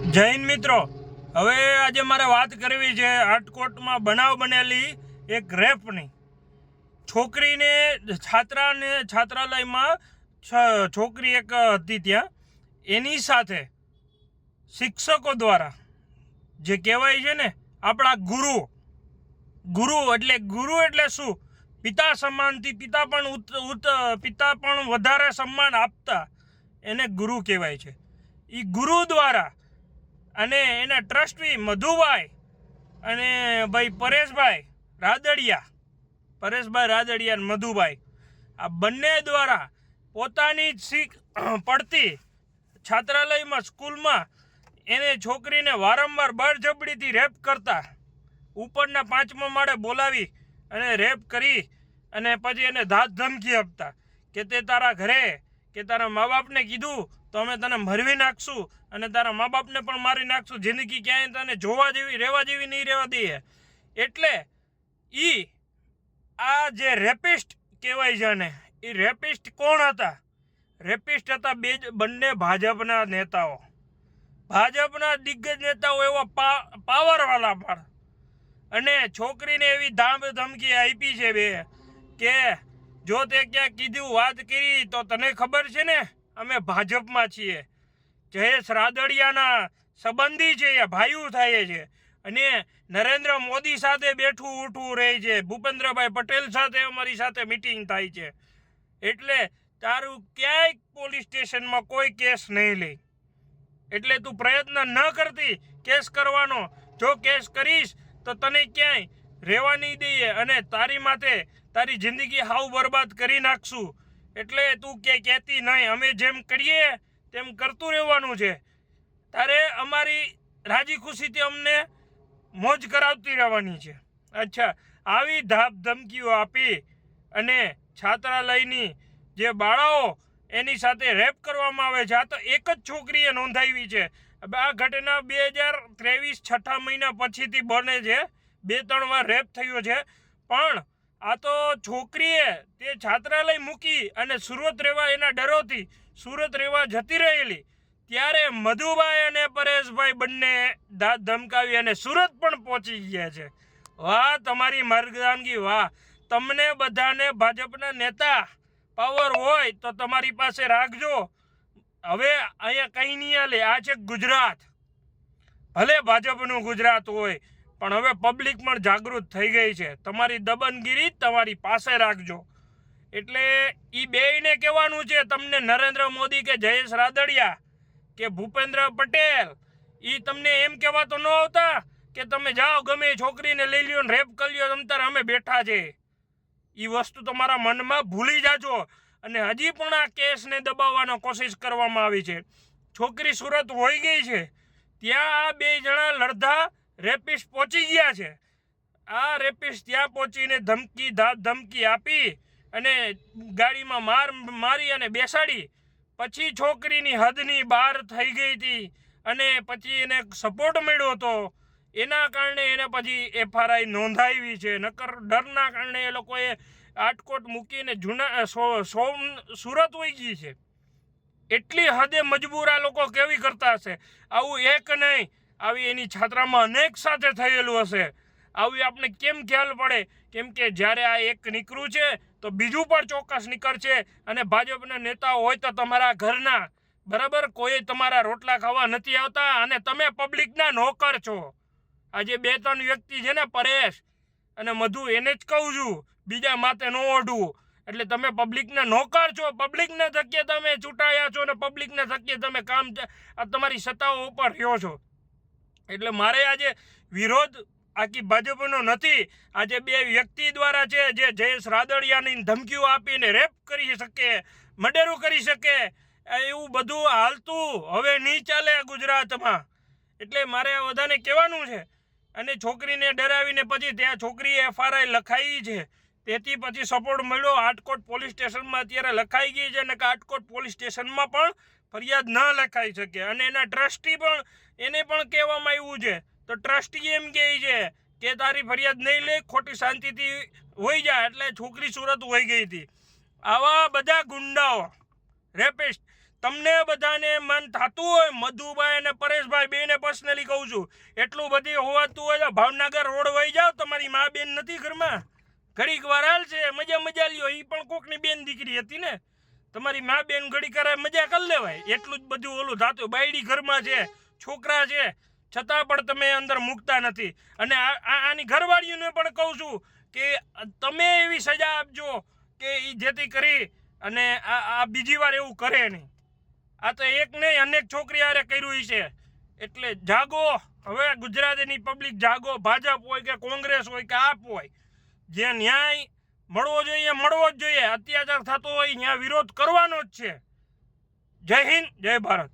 જય હિન્દ મિત્રો, હવે આજે મારે વાત કરવી છે રાજકોટમાં બનાવ બનેલી એક રેપની. છોકરીને છાત્રાલયમાં છોકરી એક હતી, ત્યાં એની સાથે શિક્ષકો દ્વારા જે કહેવાય છે ને આપણા ગુરુ એટલે શું? પિતા સમાનથી પિતા પણ વધારે સન્માન આપતા એને ગુરુ કહેવાય છે. એ ગુરુ દ્વારા અને એના ટ્રસ્ટી મધુભાઈ અને ભાઈ પરેશભાઈ રાદડિયા અને મધુભાઈ, આ બંને દ્વારા પોતાની પડતી છાત્રાલયમાં સ્કૂલમાં એને છોકરીને વારંવાર બળજબરીથી રેપ કરતા, ઉપરના 5મા માળે બોલાવી અને રેપ કરી અને પછી એને ધાક ધમકી આપતા કે તે તારા ઘરે કે તારા મા બાપને કીધું તો અમે તને મરવી નાખશું અને તારા મા બાપને પણ મારી નાખશું, જિંદગી ક્યાંય તને જોવા જેવી રહેવા જેવી નહીં રહેવા દઈએ. એટલે આ જે રેપિસ્ટ કહેવાય છે ને, એ રેપિસ્ટ કોણ હતા? રેપિસ્ટ હતા બંને ભાજપના નેતાઓ, ભાજપના દિગ્ગજ નેતાઓ, એવા પાવરવાળા પણ. અને છોકરીને એવી ધમકી આપી છે કે જો તે ક્યાં કીધું વાત કરી તો તને ખબર છે ને અમે ભાજપમાં છીએ. જયેશ રાદડિયાના સંબંધી છે, એ ભાઈઓ થાય છે અને નરેન્દ્ર મોદી સાથે બેઠું ઉઠવું રહે છે, ભૂપેન્દ્રભાઈ પટેલ સાથે અમારી સાથે મિટિંગ થાય છે. એટલે તારું ક્યાંય પોલીસ સ્ટેશનમાં કોઈ કેસ નહીં લે. એટલે તું પ્રયત્ન ન કરતી કેસ કરવાનો. જો કેસ કરીશ તો તને ક્યાંય રહેવા નહીં દઈએ અને તારી માથે તારી જિંદગી હાવ બરબાદ કરી નાખશું. એટલે તું ક્યાંય કહેતી નહીં, અમે જેમ કરીએ તેમ કરતું રહેવાનું છે. તારે અમારી રાજી ખુશીથી અમને મોજ કરાવતી રહેવાની છે. અચ્છા, આવી ધમકીઓ આપી અને છાત્રાલયની જે બાળાઓ એની સાથે રેપ કરવામાં આવે છે. આ તો એક જ છોકરીએ નોંધાવી છે. આ ઘટના 2023 6 મહિના પછીથી બને છે. 2-3 વાર રેપ થયો છે, પણ આ તો છોકરીએ તે છાત્રાલય મૂકી અને સુરત રહેવા, એના ડરોથી સુરત રહેવા જતી રહેલી, ત્યારે મધુભાઈ અને પરેશભાઈ બંને દાંત ધમકાવી અને સુરત પણ પહોંચી ગયા છે. વાહ તમારી મર્દાનગી, વાહ! તમને બધાને ભાજપના નેતા પાવર હોય તો તમારી પાસે રાખજો. હવે અહીંયા કંઈ નહીં હાલે. આ છે ગુજરાત. ભલે ભાજપનું ગુજરાત હોય, પણ હવે પબ્લિક પણ જાગૃત થઈ ગઈ છે. તમારી દબનગીરી તમારી પાસે રાખજો. એટલે એ બેયને કહેવાનું છે તમને, નરેન્દ્ર મોદી કે જયેશ રાદડિયા કે ભૂપેન્દ્ર પટેલ, એ તમને એમ કહેવા તો ન આવતા કે તમે જાઓ ગમે છોકરીને લઈ લ્યો ને રેપ કરી લ્યો, તમતાર અમે બેઠા છે. એ વસ્તુ તમારા મનમાં ભૂલી જાજો. અને હજી પણ આ કેસને દબાવવાનો કોશિશ કરવામાં આવી છે. છોકરી સુરત હોઈ ગઈ છે, ત્યાં આ 2 જણા લડધા રેપિસ્ટ પહોંચી ગયા છે. આ રેપિસ્ટ ત્યાં પહોંચીને ધમકી આપી અને ગાડીમાં મારી અને બેસાડી. પછી છોકરીની હદની બહાર થઈ ગઈ હતી અને પછી એને સપોર્ટ મળ્યો હતો. એના કારણે એને પછી FRI નોંધાવી છે. નકર ડરના કારણે એ લોકોએ રાજકોટ મૂકીને સુરત વહી ગઈ છે. એટલી હદે મજબૂર આ લોકો કેવી કરતા હશે? આવું એક નહીં, આવી એની છાત્રામાં અનેક સાથે થયેલું હશે. આવી આપણે કેમ ખ્યાલ પડે? કેમ કે જ્યારે આ એક નીકળ્યું છે તો બીજું પણ ચોક્કસ નીકળશે. અને ભાજપના નેતાઓ હોય તો તમારા ઘરના, બરાબર, કોઈ તમારા રોટલા ખાવા નથી આવતા અને તમે પબ્લિકના નોકર છો. આજે 2-3 વ્યક્તિ છે ને, પરેશ અને મધુ, એને જ કહું છું, બીજા માથે ન ઓઢવું. એટલે તમે પબ્લિકના નોકર છો. પબ્લિકને થકી તમે ચૂંટાયા છો અને પબ્લિકને થકી તમે તમારી સત્તાઓ ઉપર રહ્યો છો. એટલે મારે આજે વિરોધ આખી ભાજપનો નથી. આજે 2 વ્યક્તિ દ્વારા છે, જે જયેશ રાદડિયાની ધમકીઓ આપીને રેપ કરી શકે, મર્ડર કરી શકે, એવું બધું હાલતું હવે નહીં ચાલે ગુજરાતમાં. એટલે મારે આ બધાને કહેવાનું છે. અને છોકરીને ડરાવીને પછી ત્યાં છોકરીએ FRI લખાવી છે. તેથી પછી સપોર્ટ મળ્યો. રાજકોટ પોલીસ સ્ટેશનમાં અત્યારે લખાઈ ગઈ છે, અને રાજકોટ પોલીસ સ્ટેશનમાં પણ ફરિયાદ ન લખાઈ શકે. અને એના ટ્રસ્ટી પણ, એને પણ કહેવામાં આવ્યું છે, તો ટ્રસ્ટી એમ કહે છે કે તારી ફરિયાદ નહીં લે, ખોટી શાંતિથી હોઈ જાય. એટલે છોકરી સુરત હોઈ ગઈ હતી. આવા બધા ગુંડાઓ, રેપિસ્ટ તમને બધાને મન થતું હોય, મધુભાઈ અને પરેશભાઈ બેને પર્સનલી કહું છું, એટલું બધી હોવાતું હોય તો ભાવનગર રોડ વહી જાઓ. તમારી મા બેન નથી ઘરમાં, ઘડીક વાર હાલ છે, મજા લ્યો. એ પણ કોકની બેન દીકરી હતી ને. તમારી મા બેન ઘડી કરે મજા કરી લેવાય. એટલું જ બધું ઓલું થતું. બાયડી ઘરમાં છે, છોકરા છે, છતાં પણ તમે અંદર મૂકતા નથી. અને આની ઘરવાળીઓને પણ કહું છું કે તમે એવી સજા આપજો કે એ જેથી કરી અને આ બીજી વાર એવું કરે નહીં. આ તો એક નહીં અનેક છોકરી હારે કર્યું છે. એટલે જાગો. હવે ગુજરાતની પબ્લિક જાગો. ભાજપ હોય કે કોંગ્રેસ હોય કે આપ હોય, જે ન્યાય મળવો જોઈએ મળવો જ જોઈએ. અત્યાચાર થતો હોય ત્યાં વિરોધ કરવાનો જ છે. જય હિન્દ, જય ભારત.